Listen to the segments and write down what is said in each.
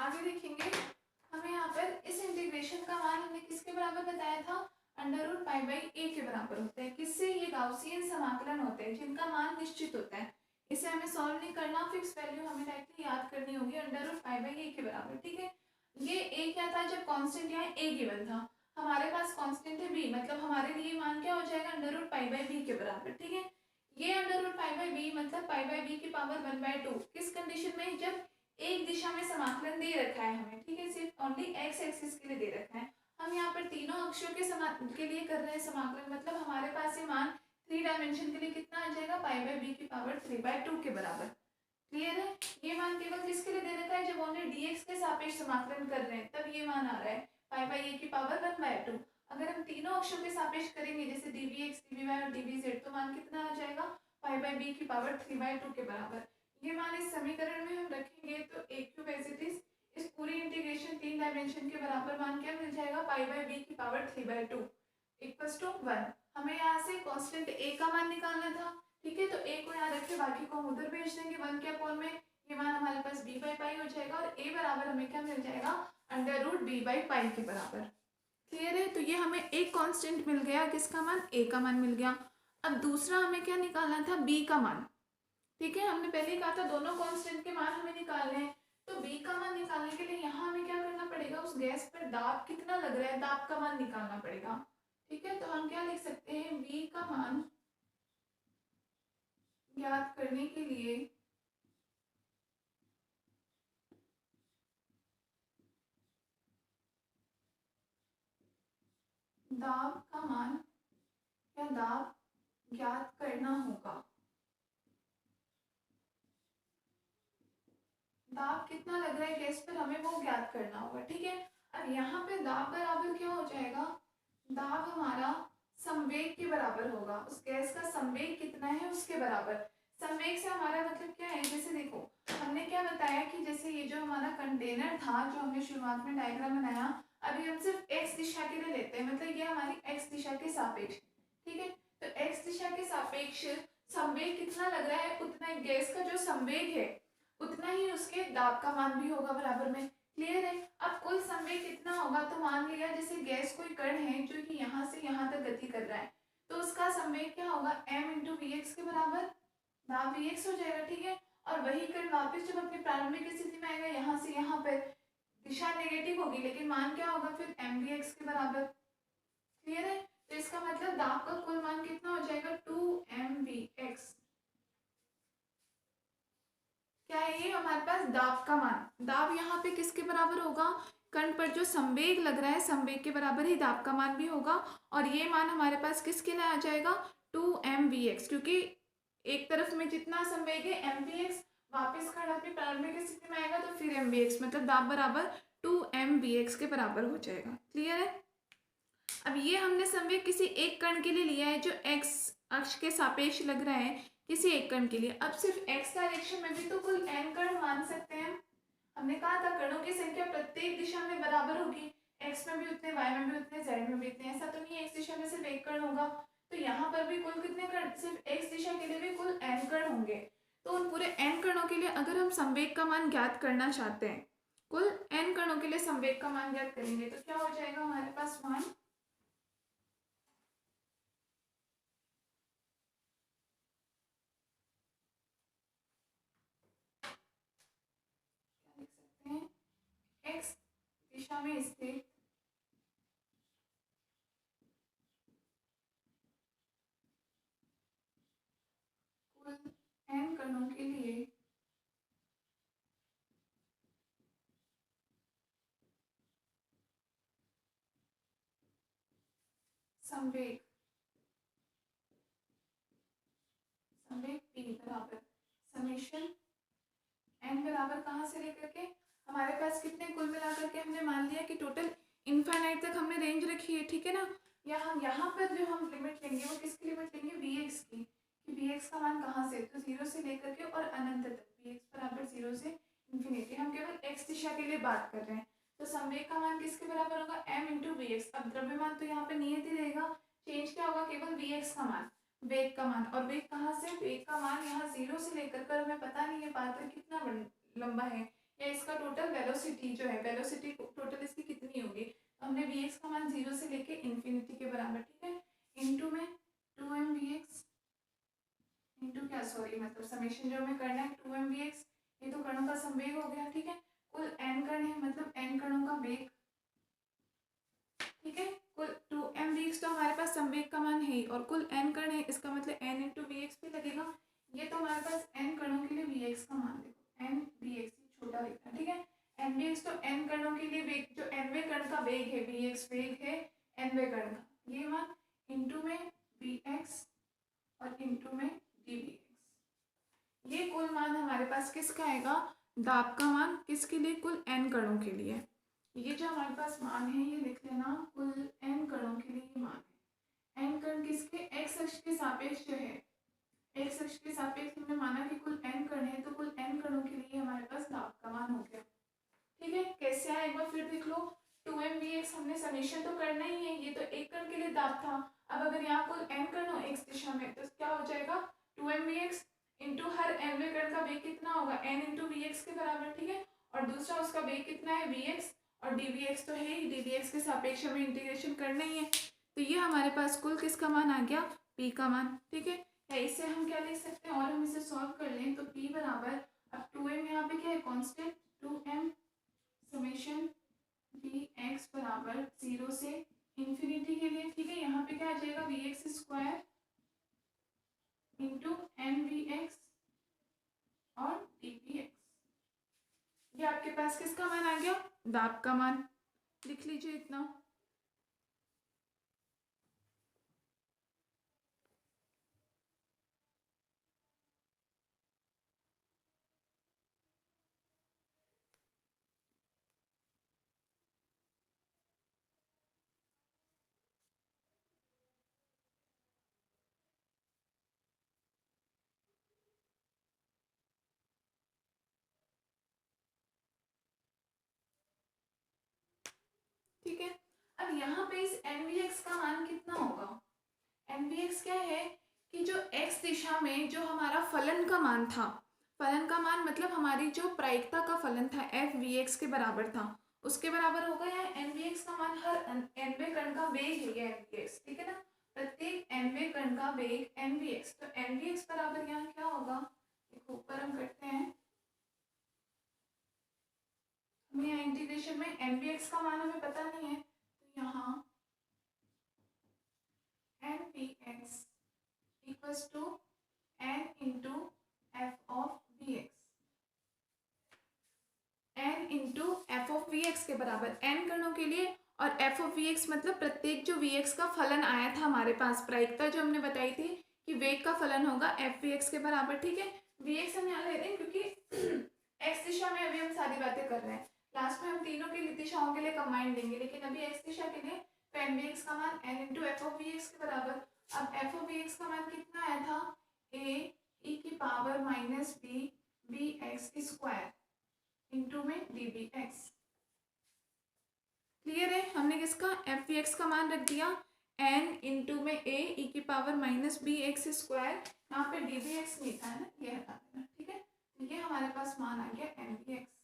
आगे देखेंगे, हमें यहाँ पर इस इंटीग्रेशन का मान हमने किसके बराबर बताया था, √π/a के बराबर होता है। किससे, ये गाउसियन समाकलन होते हैं जिनका मान निश्चित होता है। इसे हमें सॉल्व नहीं करना, फिक्स वैल्यू हमें डायरेक्टली याद करनी होगी √π/a के बराबर। ठीक है, ये a क्या था, जब कांस्टेंट यहाँ a गिवन था, हमारे पास कांस्टेंट है b, मतलब हमारे लिए मान क्या हो जाएगा, √π/b के बराबर। ठीक है, ये √π/b मतलब π/b की पावर 1/2 किस कंडीशन में, जब एक दिशा में समाकलन दे रखा है हमें। ठीक है, सिर्फ ओनली एक्स एक्सिस के लिए दे रखा है। हम यहाँ पर तीनों अक्षों के लिए कर रहे हैं समाकलन, मतलब हमारे पास ये मान 3 डायमेंशन के लिए कितना आ जाएगा, π/b की पावर 3/2 के बराबर। क्लियर है, ये मान केवल किसके लिए दे रखा है, जब ओनली dx के सापेक्ष समाकलन कर रहे हैं तब ये मान आ रहा है π/a की पावर 1/2। अगर हम तीनों अक्षों के सापेक्ष करेंगे जैसे dvx, dvy और dvz, तो मान कितना आ जाएगा, π/b की पावर 3/2 के बराबर। ये मान इस समीकरण में हम रखेंगे तो a³ एज इट इज, इस पूरी इंटीग्रेशन 3 डायमेंशन के बराबर मान क्या मिल जाएगा, π/b की पावर 3/2 = 1। हमें यहाँ से कांस्टेंट a का मान निकालना था। ठीक है, तो a को यहाँ रखे, बाकी को हम उधर भेज देंगे 1 के अपॉन में, ये मान हमारे पास b/π हो जाएगा और a बराबर हमें क्या मिल जाएगा, √b/π के बराबर। क्लियर है, तो ये हमें एक कांस्टेंट मिल गया, किसका मान, a का मान मिल गया। अब दूसरा हमें क्या निकालना था, b का मान। ठीक है, हमने पहले कहा था दोनों कांस्टेंट के मान हमें निकालने हैं, तो b का मान निकालने के लिए यहाँ हमें क्या करना पड़ेगा, उस गैस पर दाब कितना लग रहा है, दाब का मान निकालना पड़ेगा। ठीक है, तो हम क्या लिख सकते हैं, b का मान ज्ञात करने के लिए दाब का मान या दाब ज्ञात करना होगा। दाब कितना लग रहा है गैस पर, हमें वो ज्ञात करना होगा। ठीक है, अब यहाँ पे दाब बराबर क्या हो जाएगा, दाब हमारा संवेग के बराबर होगा, उस गैस का संवेग कितना है उसके बराबर। संवेग से हमारा मतलब क्या है, जैसे देखो हमने क्या बताया कि जैसे ये जो हमारा कंटेनर था जो हमने शुरुआत में डायग्राम बनाया, अभी हम सिर्फ एक्स दिशा के लिए लेते हैं, मतलब ये हमारी एक्स दिशा के सापेक्ष। ठीक है, तो एक्स दिशा के सापेक्ष संवेग कितना लग रहा है, उतना गैस का जो संवेग है उतना ही उसके दाब का मान भी होगा बराबर में। क्लियर है, अब कुल संवेग कितना होगा, तो मान लिया जैसे गैस कोई कण है जो कि यहाँ से यहाँ तक गति कर रहा है, तो उसका संवेग क्या होगा, m × vx के बराबर, दाब vx हो जाएगा। ठीक है, और वही कण वापस जब अपनी प्रारंभिक स्थिति में आएगा, यहाँ से यहाँ पर दिशा नेगेटिव होगी, लेकिन मान क्या होगा फिर mvx के बराबर। क्लियर है, तो इसका मतलब दाब का कुल मान कितना हो जाएगा, 2mvx। क्या है ये हमारे पास दाब का मान, दाब यहाँ पे किसके बराबर होगा, कण पर जो संवेग लग रहा है संवेग के बराबर ही दाब का मान भी होगा, और ये मान हमारे पास किसके लिए आ जाएगा, 2mvx, क्योंकि एक तरफ में जितना संवेग है mvx, वापस कण अपनी प्रारंभिक स्थिति में आएगा तो फिर mvx, मतलब दाब बराबर 2mvx के बराबर हो जाएगा। क्लियर है, अब ये हमने संवेग किसी एक कण के लिए लिया है जो x अक्ष के सापेक्ष लग रहा है किसी एक कण के लिए। अब सिर्फ x डायरेक्शन में भी तो कुल n कण मान सकते हैं। हमने कहा था कणों की संख्या प्रत्येक दिशा में बराबर होगी, x में भी उतने, y में भी उतने, z में भी उतने। ऐसा तो नहीं है x दिशा में सिर्फ एक कण होगा, तो यहाँ पर भी कुल कितने कण, सिर्फ x दिशा के लिए भी कुल n कण होंगे। तो उन पूरे n कणों के लिए अगर हम संवेग का मान ज्ञात करना चाहते हैं, कुल n कणों के लिए संवेग का मान ज्ञात करेंगे, तो क्या हो जाएगा हमारे पास मान, x दिशा में स्थित कुल n कणों के लिए संवेग, संवेग p बराबर समेशन n बराबर कहाँ से लेकर के, हमारे पास कितने कुल मिलाकर के हमने मान लिया कि टोटल इनफाइनाइट तक हमने रेंज रखी है। ठीक है ना, या हम यहाँ पर जो हम लिमिट लेंगे वो किसकी लिमिट लेंगे, vx की, कि vx का मान कहाँ से, तो 0 से लेकर के और अनंत तक, vx बराबर 0 से इन्फिनिटी। हम केवल x दिशा के लिए बात कर रहे हैं, तो संवेग का मान किसके बराबर होगा, m × vx। अब द्रव्यमान तो यहाँ पे नियत ही रहेगा, चेंज क्या होगा, केवल vx का मान, वेग का मान, और वेग कहाँ से, वेग का मान यहाँ 0 से लेकर कर, हमें पता नहीं है पात्र कितना लंबा है, या इसका टोटल वेलोसिटी जो है, वेलोसिटी टोटल इसकी कितनी होगी, तो हमने वी एक्स का मान 0 से लेके इन्फिनिटी के बराबर, ठीक है, इनटू में 2m vx इनटू क्या, सॉरी मतलब समेशन जो हमें करना है 2m vx, ये तो कणों का संवेग हो गया, ठीक है, कुल n कण है मतलब n कणों का वेग, ठीक है, कुल 2m vx तो हमारे पास संवेग का मान है और कुल n कण है, इसका मतलब n इंटू वी एक्स भी लगेगा। ये तो हमारे पास n कणों के लिए वी एक्स का मान, देखो n vx छोटा वेग था, ठीक है, n vx तो n कणों के लिए वेग, जो nवें कण का वेग है, vx वेग है nवें कण का, ये मान इंटू में vx और इंटू में dvx, ये कुल मान हमारे पास किसका आएगा, दाब का मान, किसके लिए, कुल n कणों के लिए। ये जो हमारे पास मान है ये लिख लेना, कुल n कणों के लिए ये मान है, n कण किसके, x अक्ष के सापेक्ष जो है, x अक्ष के सापेक्ष हमने माना कि कुल n कण है, तो कुल n कणों के लिए हमारे पास दाब का मान हो गया, ठीक है। कैसे आया एक बार फिर देख लो, 2m हमने समेशन तो करना ही है, ये तो एक कण के लिए दाब था, अब अगर यहाँ कुल n कण हो x दिशा में तो क्या हो जाएगा, 2m इंटू हर nवें कण का वेग कितना होगा, n इंटू वी के बराबर, ठीक है, और दूसरा उसका वेग कितना है vx, और dvx तो है ही, dvx के सापेक्ष हमें इंटीग्रेशन करना ही है, तो ये हमारे पास कुल किसका मान आ गया, p का मान, ठीक है। या इसे हम क्या लिख सकते हैं, और हम इसे सॉल्व कर लें तो p बराबर, अब 2m यहाँ पे क्या है, constant, 2m summation V x बराबर 0 से इन्फिनिटी के लिए, ठीक है, यहाँ पे क्या आ जाएगा, V X square into N V X और डी वी एक्स, ये आपके पास किसका मान आ गया, दाब का मान, लिख लीजिए इतना। ठीक है, अब यहाँ पे इस एन वी एक्स का मान कितना होगा, एन वी एक्स क्या है कि जो x दिशा में जो हमारा फलन का मान था, फलन का मान मतलब हमारी जो प्रायिकता का फलन था एफ वी एक्स के बराबर था, उसके बराबर होगा, या एन वी एक्स का मान हर nवें कण का वेग है ये एन वी एक्स, ठीक है ना, प्रत्येक nवें कण का वेग एन वी एक्स, तो एन वी एक्स बराबर यहाँ क्या होगा, देखो ऊपर हम करते हैं, हमें यहाँ इंटीग्रेशन में एन वी एक्स का मान हमें पता नहीं है, तो यहाँ N V X equals to n into F of V X, n into F of V X के बराबर, n कणों के लिए, और एफ ऑफ वी एक्स मतलब प्रत्येक जो वी एक्स का फलन आया था हमारे पास, प्रायिकता जो हमने बताई थी कि वेग का फलन होगा एफ वी एक्स के बराबर, ठीक है, वी एक्स हम यहाँ ले रहे हैं क्योंकि एक्स दिशा में अभी हम सारी बातें कर रहे हैं, लास्ट में हम तीनों की दिशाओं के लिए कंबाइंड लेंगे, लेकिन अभी एक्स दिशा के लिए तो एन वी एक्स का मान n into F of V X के बराबर, अब एफ ऑफ वी एक्स का मान कितना आया था, a e की power minus B B X square into में डी बी एक्स, क्लियर है, हमने किसका एफ वी एक्स का मान रख दिया n इंटू में a e की power minus B X square, यहाँ पे डी बी एक्स नहीं था है ना, ये हटा देना, ठीक है, तो ये हमारे पास मान आ गया एन वी एक्स,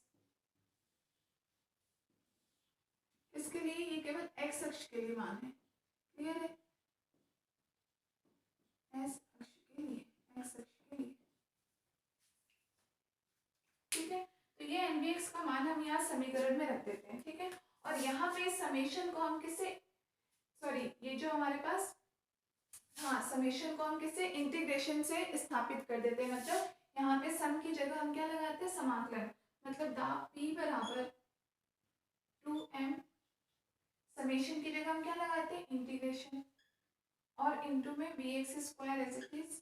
इसके लिए ये केवल एक्स अक्ष के लिए मान है, क्लियर है, एस अक्ष के लिए, एक्स अक्ष के लिए, ठीक है, तो ये एन वी एक्स का मान हम यहाँ समीकरण में रख देते हैं, ठीक है, और यहाँ पे समेशन को हम किससे, सॉरी ये जो हमारे पास, हाँ समेशन को हम किससे, इंटीग्रेशन से स्थापित कर देते हैं, मतलब यहाँ पे सम की जगह हम क्या लगाते हैं, समाकलन, मतलब दाब p बराबर 2m, समेशन की जगह हम क्या लगाते हैं, इंटीग्रेशन, और इंटू में V X square as it is,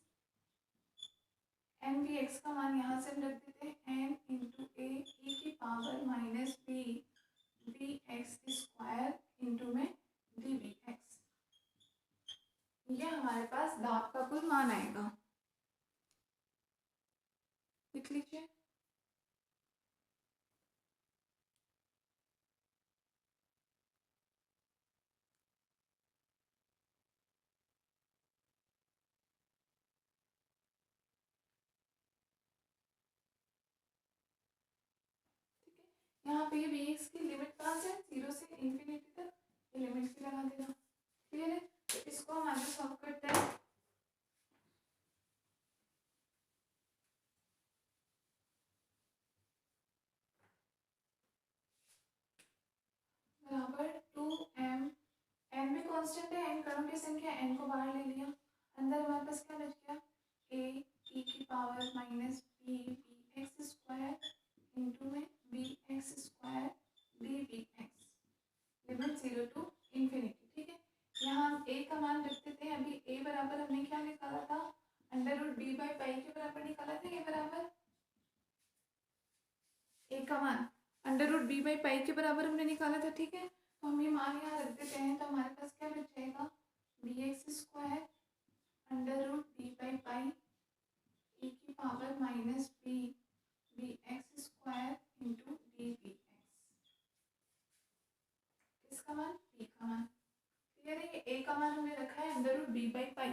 N V X का मान यहाँ से हम रख देते हैं एन इंटू ए ई की power minus B B X square into में डी बी एक्स, ये हमारे पास दाब का कुल मान आएगा, लिख लीजिए। यहाँ पे बी एक्स की लिमिट कहाँ से 0 से इन्फिनिटी तक, ये लिमिट भी लगा देना। क्लियर है? तो इसको हम आगे सॉल्व करते हैं। बराबर 2m, n भी कांस्टेंट है, n कणों की संख्या, n को बाहर ले लिया, अंदर हमारे पास क्या बच गया, a e की power minus b bx square into में bx square dbx, limit 0 to infinity. ठीक है, यहाँ हम a का मान रखते थे, अभी a बराबर हमने क्या निकाला था, under root b by pi के बराबर निकाला था, a बराबर a का मान under root b by pi के बराबर हमने निकाला था। ठीक है, तो हम ये मान यहाँ रख देते हैं, तो हमारे पास क्या बच जाएगा, B X square under root B by pi E की power minus B B X square into D B X, किसका मान, बी का मान। क्लियर है? ये ए का मान हमने रखा है under root B by pi.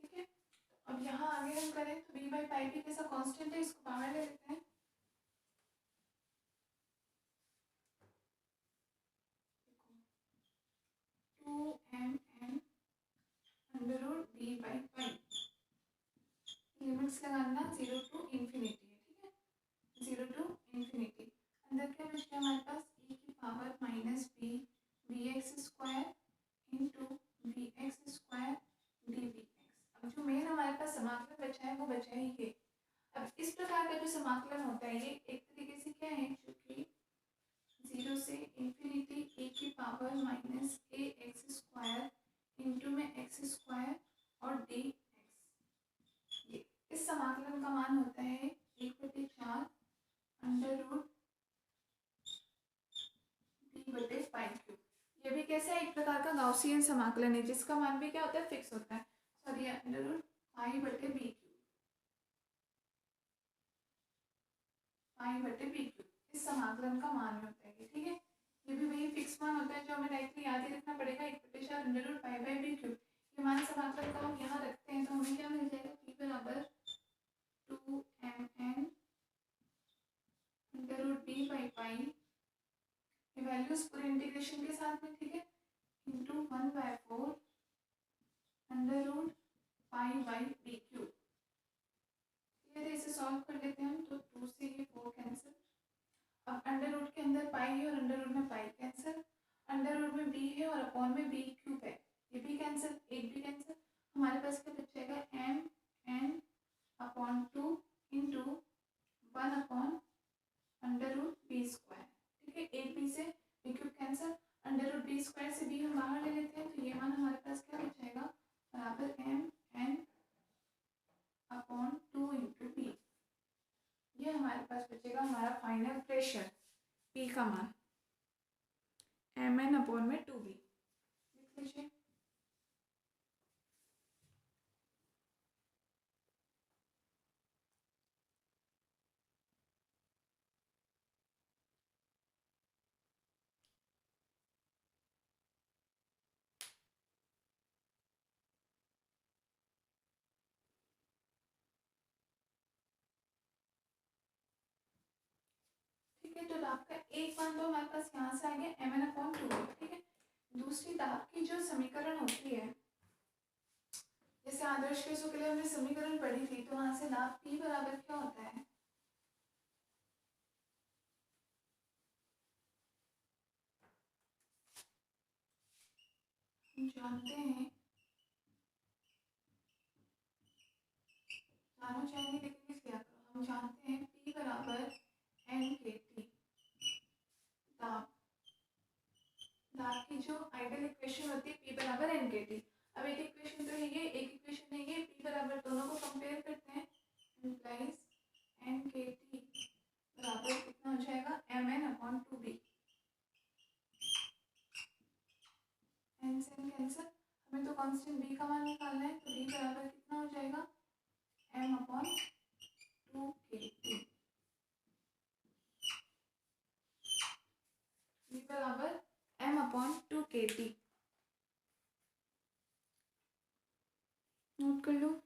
ठीक है, अब यहाँ आगे हम करें तो बी बाई पाई भी कैसा कांस्टेंट है, इसको बाहर ले लेते हैं। Two M N under root B by pi, limits लगाना 0 टू इन्फिनिटी है। ठीक है, 0 टू इन्फिनिटी, अंदर क्या बच गया हमारे पास, e की power minus B B X square into B X square D B X. अब जो मेन हमारे पास समाकलन बचा है वो बचा है ये। अब इस प्रकार का जो समाकलन होता है ये एक तरीके से क्या है, जो कि 0 से इन्फिनिटी ए की पावर माइनस ए एक्स स्क्वायर इंटू में एक्स स्क्वायर और डी एक्स, ये इस समाकलन का मान होता है 1/4 अंडर रूट डी बटे पाई क्यूब। ये भी कैसा है, एक प्रकार का गाउसियन समाकलन है जिसका मान भी क्या होता है, फिक्स होता है, सॉरी अंडर रूट पाई बटे बी क्यूब, पाई बटे बी क्यूब इस समाकलन का मान होता है। ठीक है, ये भी वही फिक्स मान होता है जो हमें डायरेक्टली याद ही रखना पड़ेगा, 1/4 under root pi by B cube. ये मान समाकलन का हम यहाँ रखते हैं तो हमें क्या मिल जाएगा, p बराबर 2mn under root b by pi, ये वैल्यूज पूरे इंटीग्रेशन के साथ में, ठीक है, into 1/4 under root pi by B cube. ठीक है, इसे सॉल्व कर लेते हैं हम, तो 2 से ये 4 कैंसिल, अब अंडर रूट के अंदर पाई है और अंडर रूट में पाई कैंसिल, अंडर रूट में बी है और अपॉन में बी क्यूब है, ये भी कैंसिल, एक भी कैंसिल, हमारे पास क्या बच जाएगा, M N upon 2 into 1 upon under root B square. ठीक है, एक बी से B cube cancel, under root B square से बी हम बाहर ले लेते हैं, तो ये मान हमारे पास क्या बच जाएगा, बराबर M N upon 2 into B, ये हमारे पास बचेगा हमारा फाइनल प्रेशर पी का मान एम एन अपॉन में 2b, लिख लीजिए। ठीक है, तो दाब का एक मान तो हमारे पास यहाँ से आ गया एम एन अपॉन 2b। ठीक है, दूसरी दाब की जो समीकरण होती है, जैसे आदर्श केसों के लिए हमने समीकरण पढ़ी थी, तो वहां से दाब p बराबर क्या होता है, हम जानते हैं, जानो चाहिए लेकिन किस लिया करो, हम जानते हैं p बराबर एन के टी, दाब, दाब की जो आइडियल इक्वेशन होती है p बराबर एन के टी। अब एक इक्वेशन तो है ये, एक इक्वेशन है ये, p बराबर, दोनों को कंपेयर करते हैं, इम्प्लाइज एन के टी बराबर कितना हो जाएगा, M N upon 2b, N से एन कैंसिल, हमें तो कांस्टेंट b का मान निकालना है, तो b बराबर कितना हो जाएगा, m अपॉन 2 के टी। m/2 kT। नोट कर लो।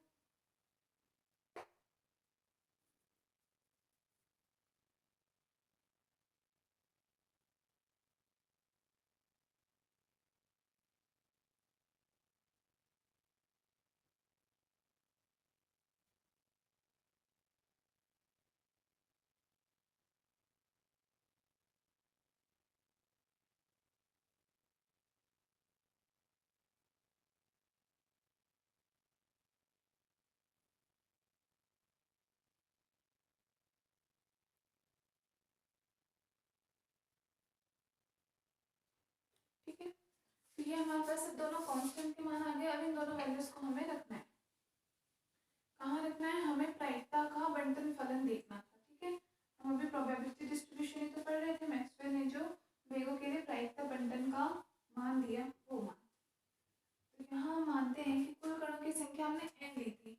ठीक है, तो ये हमारे पास दोनों कांस्टेंट के मान आ गए। अब इन दोनों वैल्यूज को हमें रखना है। कहाँ रखना है? हमें प्रायिकता का बंटन फलन देखना था। ठीक है, हम अभी प्रोबेबिलिटी डिस्ट्रीब्यूशन ही तो पढ़ रहे थे। मैक्सवेल ने जो वेगों के लिए प्रायिकता बंटन का मान दिया वो मान, तो यहाँ हम मानते हैं कि कुल कणों की संख्या हमने n ली थी।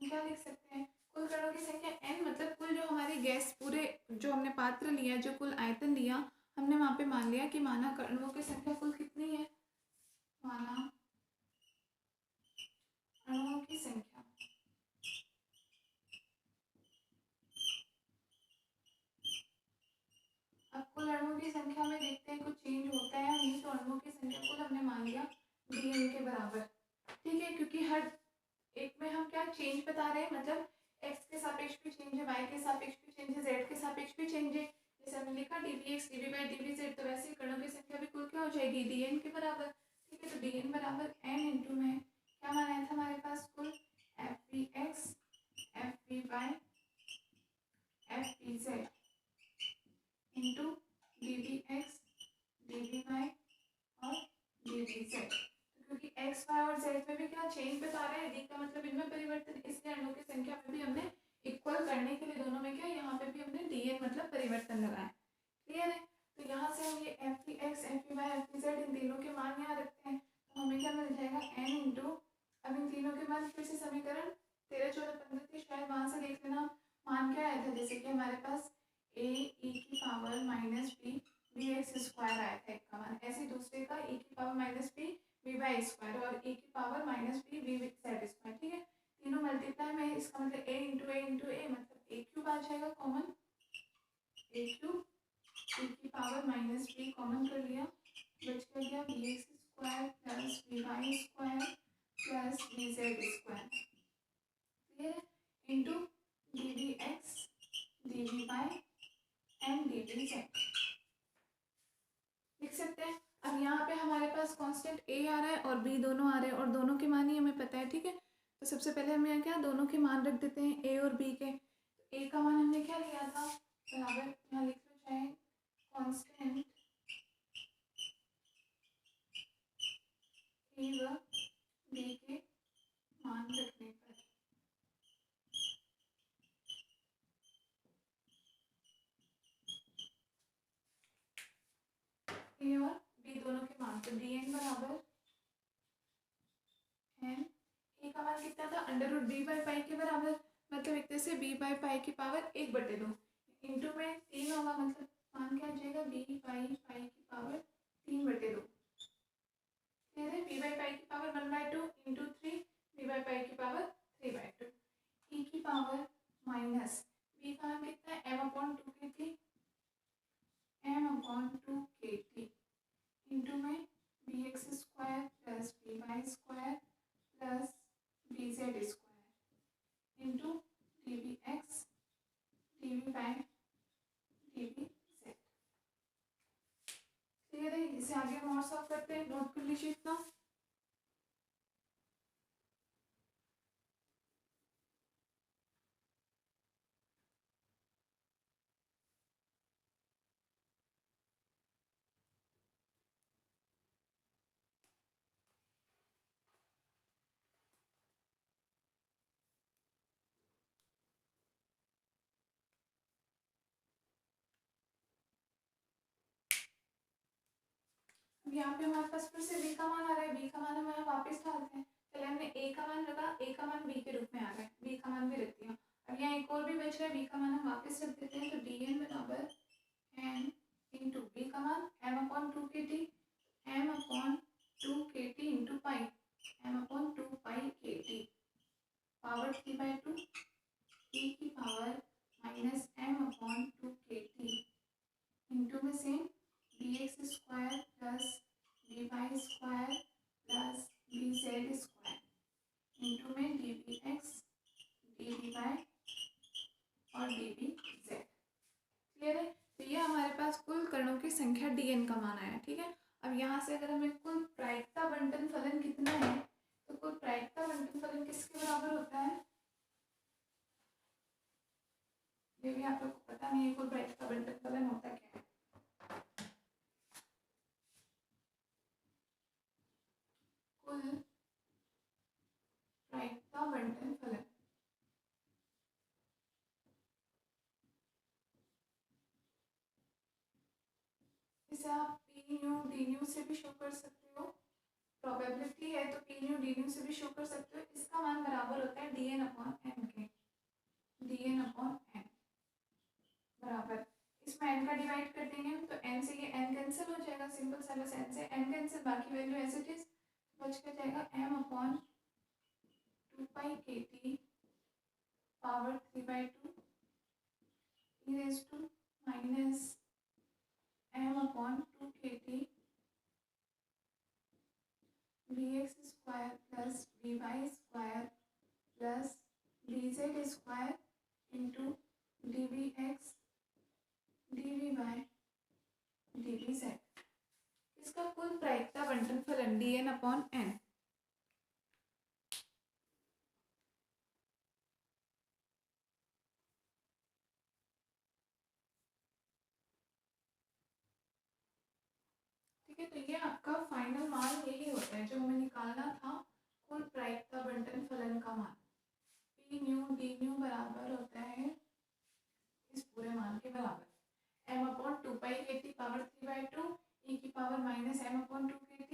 हम क्या लिख सकते हैं? कुल कणों की संख्या n मतलब कुल जो हमारी गैस पूरे जो हमने पात्र लिया, जो कुल आयतन लिया, हमने वहाँ पे मान लिया कि माना कणों की संख्या कुल कितनी है। माना अणुओं की संख्या अब कुल अणुओं की संख्या में देखते हैं कुछ चेंज होता है या नहीं। तो अणुओं की संख्या कुल हमने मान लिया dn के बराबर। ठीक है, क्योंकि हर एक में हम क्या चेंज बता रहे हैं, मतलब x के सापेक्ष भी चेंज है, y के सापेक्ष भी चेंज है, z के सापेक्ष भी चेंज है। जैसे हमने लिखा dvx dv/dvz, तो वैसे कणों की संख्या भी कुल क्या हो जाएगी? dn के बराबर। ठीक है, तो dn बराबर n इंटू में क्या माना था हमारे पास? कुल fvx fvy fvz into dvx dvy और dvz। तो क्योंकि x y और z में भी क्या चेंज बता रहे हैं, d का मतलब इनमें परिवर्तन, इसलिए अणुओं की संख्या में भी हमने इक्वल करने के लिए दोनों में क्या यहाँ पे भी हमने dn मतलब परिवर्तन लगाया। क्लियर है? तो यहाँ से हम ये fvx fvy fvz इन तीनों के मान यहाँ रखते हैं, तो हमें क्या मिल जाएगा? n इंटू, अब इन तीनों के मान फिर से समीकरण 13 14 15 थे, शायद वहां से देख लेना मान क्या आया था। जैसे कि हमारे पास a e की power minus b bx square आया था एक का मान, ऐसे दूसरे का e की power minus b by square और e की power minus b z square. ठीक है, तीनों मल्टीप्लाई में, इसका मतलब a इंटू a मतलब a क्यूब आ जाएगा कॉमन, a क्यूब e की पावर माइनस b कॉमन कर लिया, बच गया bx square plus by square plus bz square. Clear है? Into dvx dvy and dvz लिख सकते हैं। अब यहाँ पे हमारे पास कांस्टेंट a आ रहा है और b दोनों आ रहे हैं और दोनों के मान ही हमें पता है। ठीक है, तो सबसे पहले हम यहाँ क्या दोनों के मान रख देते हैं a और b के। तो a का मान हमने क्या लिया था? बराबर यहाँ लिख लो चाहे कांस्टेंट a व b के मान रखने पर a और b दोनों के मान, तो dn बराबर n, a का मान कितना था? Under root b by pi के बराबर, मतलब एक तरह से b बाई पाई की पावर 1/2 इंटू में 3 होगा, मतलब मान क्या आ जाएगा? b बाई पाई की पावर 3/2। b बाई पाई की पावर 1/2 इंटू 3 b बाई पाई की पावर 3/2 e की पावर माइनस b का मान कितना है? m/2 kT इंटू में bx square plus by square plus bz square into dvx dvy dvz। Clear है? इसे आगे हम और सॉल्व करते हैं, नोट कर लीजिए इतना। अब यहाँ पे हमारे पास फिर से b का मान आ रहा है, b का मान हम यहाँ वापस डालते हैं। पहले हमने a का मान रखा, a का मान b के रूप में आ रहा है, b का मान भी रख दिया। अब यहाँ एक और भी बच रहा है, b का मान हम वापस रख देते हैं, तो dn बराबर n इंटू b का मान m/2 kT, पावर 3/2 e की पावर माइनस m अपॉन 2kt इंटू में से dx square plus dy square plus dz square into में dbx dy और dbz। क्लियर है? तो ये हमारे पास कुल कणों की संख्या dn का मान आया। ठीक है, अब यहाँ से अगर हमें कुल प्रायिकता बंटन फलन कितना है तो कुल प्रायिकता बंटन फलन किसके बराबर होता है, ये भी आप लोग को पता नहीं है। कुल प्रायिकता बंटन फलन होता क्या है? कुल प्रायिकता बंटन फलन इसे आप पी न्यू डी न्यू से भी शो कर सकते हो, प्रोबेबिलिटी है तो पी न्यू डी न्यू से भी शो कर सकते हो। इसका मान बराबर होता है डी एन अपॉन एन के, डी एन अपॉन एन बराबर, इसमें n का डिवाइड कर देंगे तो n से ये n कैंसिल हो जाएगा, सिंपल सा, बस n से n कैंसिल, बाकी वैल्यू एज इट इज बच के जाएगा m अपॉन 2 pi kt power 3/2 e raise to minus m अपॉन 2kt dx square plus dy square plus dz square into dbx dby dbz। इसका कुल प्रायिकता बंटन फलन dn अपॉन n। ठीक है, तो ये आपका फाइनल मान यही होता है जो हमें निकालना था, कुल प्रायिकता बंटन फलन का मान पी न्यू डी न्यू बराबर होता है इस पूरे मान के बराबर m अपॉन 2 पाई kt पावर 3/2 e की पावर माइनस m अपॉन 2kt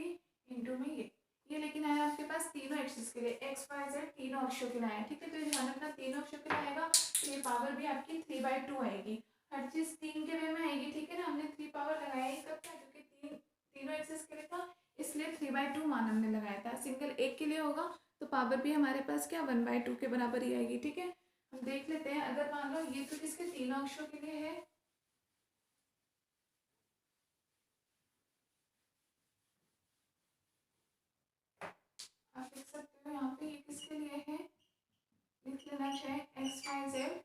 इंटू में ये लेकिन आया आपके पास तीनों एक्सिस के लिए, x y z तीनों अक्षों के लिए आया। ठीक है, तो ध्यान रखना तीनों अक्षों के लिए आएगा तो ये पावर भी आपकी 3/2 आएगी, हर चीज 3 के वे में आएगी। ठीक है ना, हमने 3 पावर लगाया ही कब था, क्योंकि तीनों एक्सिस के लिए था इसलिए 3/2 मान हमने लगाया था। सिंगल एक के लिए होगा तो पावर भी हमारे पास क्या 1/2 के बराबर ही आएगी। ठीक है, हम देख लेते हैं, अगर मान लो ये तो किसके तीनों अक्षों के लिए है, आप देख सकते हो यहाँ पे ये किसके लिए है, लिख लेना चाहे एक्स वाई जेड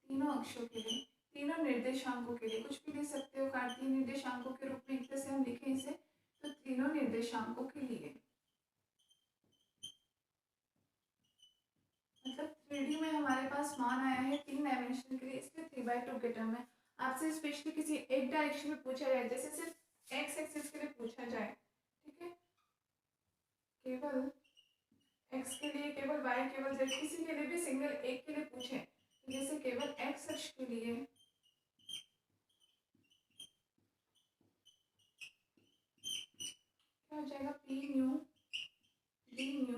तीनों अक्षों के लिए, तीनों निर्देशांकों के लिए, कुछ भी लिख सकते हो कार्तीय निर्देशांकों के रूप में एक तरह से हम लिखें इसे, तो तीनों निर्देशांकों के लिए, मतलब 3D में हमारे पास मान आया है 3 डायमेंशन के लिए, इसलिए 3/2 के टर्म में। आपसे स्पेशली किसी एक डायरेक्शन में पूछा जाए, जैसे सिर्फ एक्स एक्सिस के लिए पूछा जाए, ठीक है, केवल एक्स के लिए, केवल वाई, केवल जेड, किसी के लिए भी सिंगल एक के लिए पूछे, जैसे केवल एक्स अक्ष के लिए क्या हो जाएगा, पी न्यू डी न्यू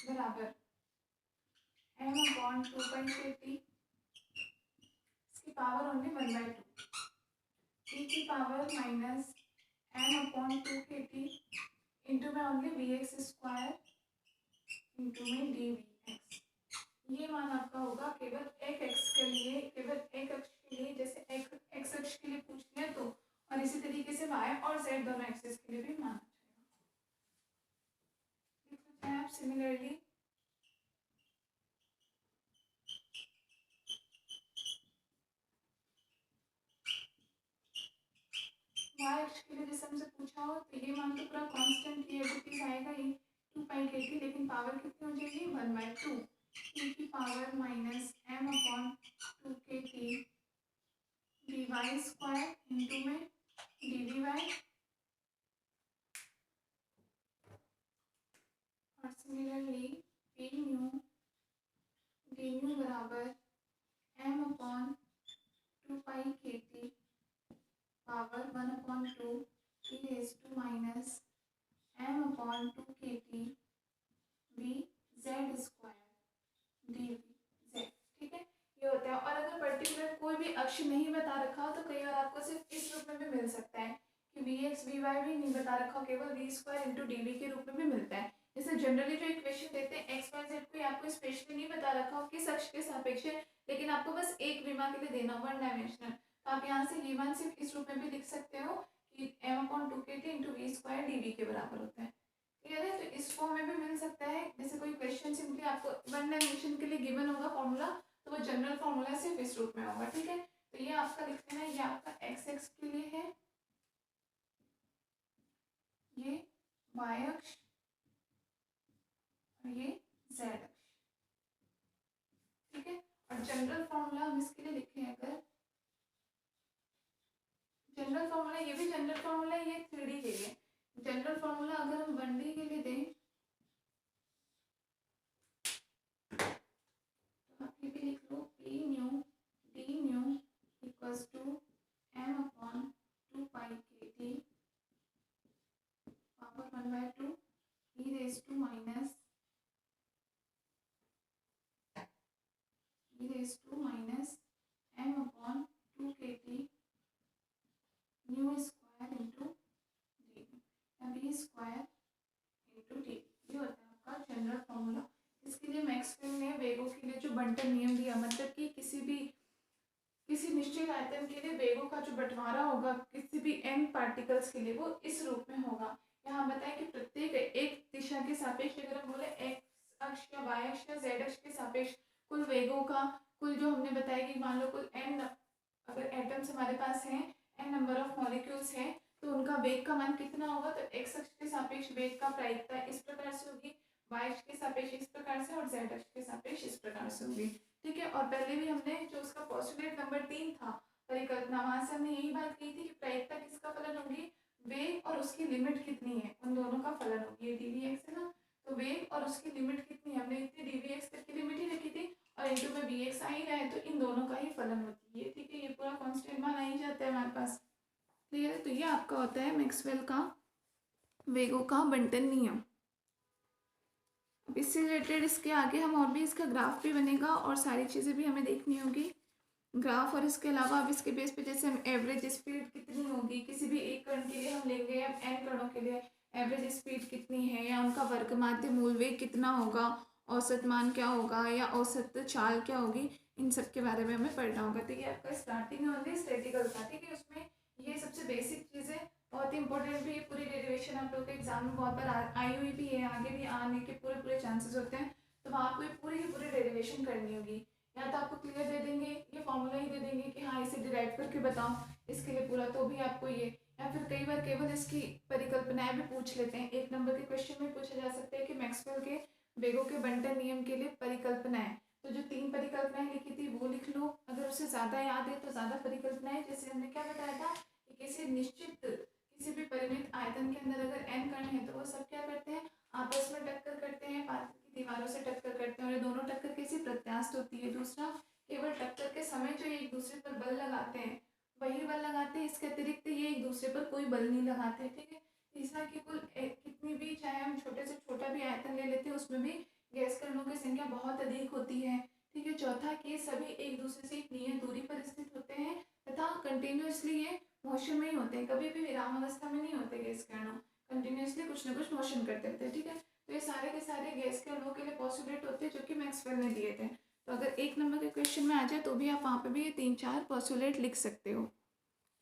बराबर m अपॉन 2 पाई kt, इसकी पावर ओनली 1/2 e की पावर माइनस m अपॉन 2kt इंटू में ओनली vx स्क्वायर इंटू में dvx। ये मान आपका होगा केवल एक एक्स के लिए, केवल एक अक्ष के लिए, जैसे एक एक्स अक्ष के लिए पूछ लिया तो, और इसी तरीके से वाई और जेड दोनों एक्सिस के लिए भी माना जाएगा। लिख सकते हैं आप सिमिलरली वाई अक्ष के लिए जैसे हमसे पूछा हो तो ये मान तो पूरा कांस्टेंट ही एज आएगा ही 2 पाई kt, लेकिन पावर कितनी हो जाएगी 1/2 e की पावर माइनस m अपॉन 2kt dy स्क्वायर इंटू में dvy और similarly P nu D nu बराबर m अपॉन 2 pi kt power 1/2 e raise to minus m अपॉन 2kt vz स्क्वायर dvz। ठीक है, ये होता है। और अगर पर्टिकुलर कोई भी अक्ष नहीं बता रखा हो तो कई बार आपको सिर्फ इस रूप में भी मिल सकता है कि vx vy भी नहीं बता रखा हो, केवल v स्क्वायर इंटू dv के रूप में भी मिलता है। जैसे जनरली जो इक्वेशन देते हैं x y बता रखा हो किस अक्ष के सापेक्ष है, लेकिन आपको बस एक विमा के लिए देना हो, 1 डायमेंशनल, तो आप यहाँ से लीवन सिर्फ इस रूप में भी लिख सकते हो कि m/2kt into we square dv के बराबर होता है। क्लियर है? तो इस फॉर्म में भी मिल सकता है। जैसे कोई क्वेश्चन सिंपली आपको 1 डायमेंशन के लिए गिवन होगा फॉर्मूला, तो वो जनरल फॉर्मूला सिर्फ इस रूप में होगा। ठीक है, तो ये आपका लिख लेना, ये आपका x के लिए है, ये y अक्ष और ये z अक्ष। ठीक है, और जनरल फॉर्मूला हम इसके लिए लिखें, अगर जनरल फॉर्मूला, ये भी जनरल फॉर्मूला है, ये 3D के लिए जनरल फॉर्मूला अगर हम 1D के लिए दें तो आप ये भी लिख लो, p nu d nu equals to m/2 pi kt power 1/2 e raise to minus m/2 kt nu square into D या बी स्क्वायर इंटू डी। ये होता है आपका जनरल फॉर्मूला। इसके लिए मैक्सवेल ने वेगों के लिए जो बंटन नियम दिया, मतलब कि किसी निश्चित आयतन के लिए वेगों का जो बंटवारा होगा किसी भी n पार्टिकल्स के लिए, वो इस रूप में होगा। यहाँ बताएं कि प्रत्येक एक दिशा के सापेक्ष, अगर हम बोले x अक्ष या y अक्ष या z अक्ष के सापेक्ष कुल वेगों का कुल, जो हमने बताया कि मान लो कुल n अगर एटम्स हमारे पास हैं, n नंबर ऑफ मॉलिक्यूल्स हैं, तो उनका वेग का मान कितना होगा, तो x अक्ष के सापेक्ष वेग का प्रायिकता इस प्रकार से होगी, y अक्ष के सापेक्ष इस प्रकार से, और z अक्ष के सापेक्ष इस प्रकार से होगी। ठीक है, और पहले भी हमने जो उसका पोस्टुलेट नंबर 3 था परिकल्पना, वहां से हमने यही बात की थी कि प्रायिकता किसका फलन होगी, वेग और उसकी लिमिट कितनी है, उन दोनों का फलन होगी। ये dvx है ना, तो वेग और उसकी लिमिट कितनी है, हमने इतनी dvx तक की लिमिट ही रखी थी, और इनटू में vx आ ही रहा है, तो इन दोनों का ही फलन होती है। ठीक है, ये पूरा कांस्टेंट मान आ ही जाता है हमारे पास। क्लियर है? तो ये आपका होता है मैक्सवेल का वेगों का बंटन नियम। अब इससे रिलेटेड इसके आगे हम और भी इसका ग्राफ भी बनेगा और सारी चीज़ें भी हमें देखनी होगी ग्राफ, और इसके अलावा अब इसके बेस पे जैसे हम एवरेज स्पीड कितनी होगी किसी भी एक कण के लिए हम लेंगे, या n कणों के लिए एवरेज स्पीड कितनी है, या उनका वर्ग माध्य मूल वेग कितना होगा, औसत मान क्या होगा, या औसत चाल क्या होगी, इन सब के बारे में हमें पढ़ना होगा। तो ये आपका स्टार्टिंग है ओनली स्टैटिकल का। ठीक है, उसमें ये सबसे बेसिक चीज़ें बहुत ही इंपॉर्टेंट भी है। पूरी डेरिवेशन आप लोग के एग्जाम में बहुत बार आई हुई भी है, आगे भी आने के पूरे चांसेस होते हैं, तो वहाँ आपको ये पूरी की पूरी डेरिवेशन करनी होगी। या तो आपको क्लियर दे देंगे, ये फॉर्मूला ही दे देंगे कि हाँ इसे डिराइव करके बताओ इसके लिए पूरा, तो भी आपको ये, या फिर कई बार केवल इसकी परिकल्पनाएं भी पूछ लेते हैं। 1 नंबर के क्वेश्चन में पूछा जा सकता है कि मैक्सवेल के वेगों के बंटन नियम के लिए परिकल्पनाएं, तो जो 3 परिकल्पनाएं लिखी थी वो लिख लो, अगर उससे ज़्यादा याद है तो ज़्यादा परिकल्पनाएं। जैसे हमने क्या बताया था कि किसी भी परिमित आयतन के अंदर अगर n कण है तो वो सब क्या करते हैं, आपस में टक्कर करते हैं, पात्र की दीवारों से टक्कर करते हैं, और ये दोनों टक्कर कैसी प्रत्यास्थ होती है। दूसरा, केवल टक्कर के समय जो ये एक दूसरे पर बल लगाते हैं वही बल लगाते हैं, इसके अतिरिक्त ये एक दूसरे पर कोई बल नहीं लगाते। ठीक है, तीसरा कि कुल कितनी भी, चाहे हम छोटे से छोटा भी आयतन ले लेते हैं, उसमें भी गैस कणों की संख्या बहुत अधिक होती है। ठीक है, चौथा कि सभी एक दूसरे से एक नियत दूरी पर स्थित होते हैं तथा कंटिन्यूसली ये मोशन में ही होते हैं, कभी भी विराम अवस्था में नहीं होते गैस कणों, कंटिन्यूसली कुछ ना कुछ मोशन करते रहते हैं। ठीक है, तो ये सारे के सारे गैस के अणुओं के लिए पॉस्टुलेट होते हैं जो कि मैक्सवेल ने दिए थे। तो अगर 1 नंबर के क्वेश्चन में आ जाए तो भी आप वहाँ पे भी ये 3-4 पॉस्टुलेट लिख सकते हो।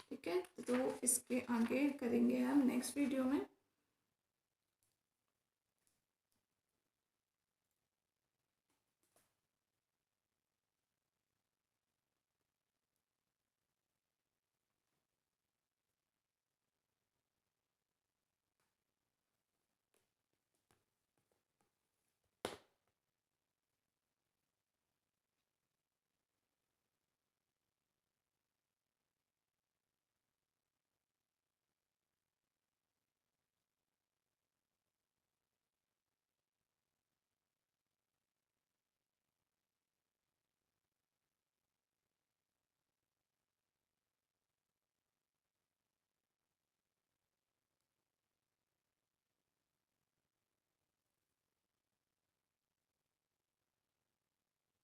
ठीक है, तो इसके आगे करेंगे हम नेक्स्ट वीडियो में।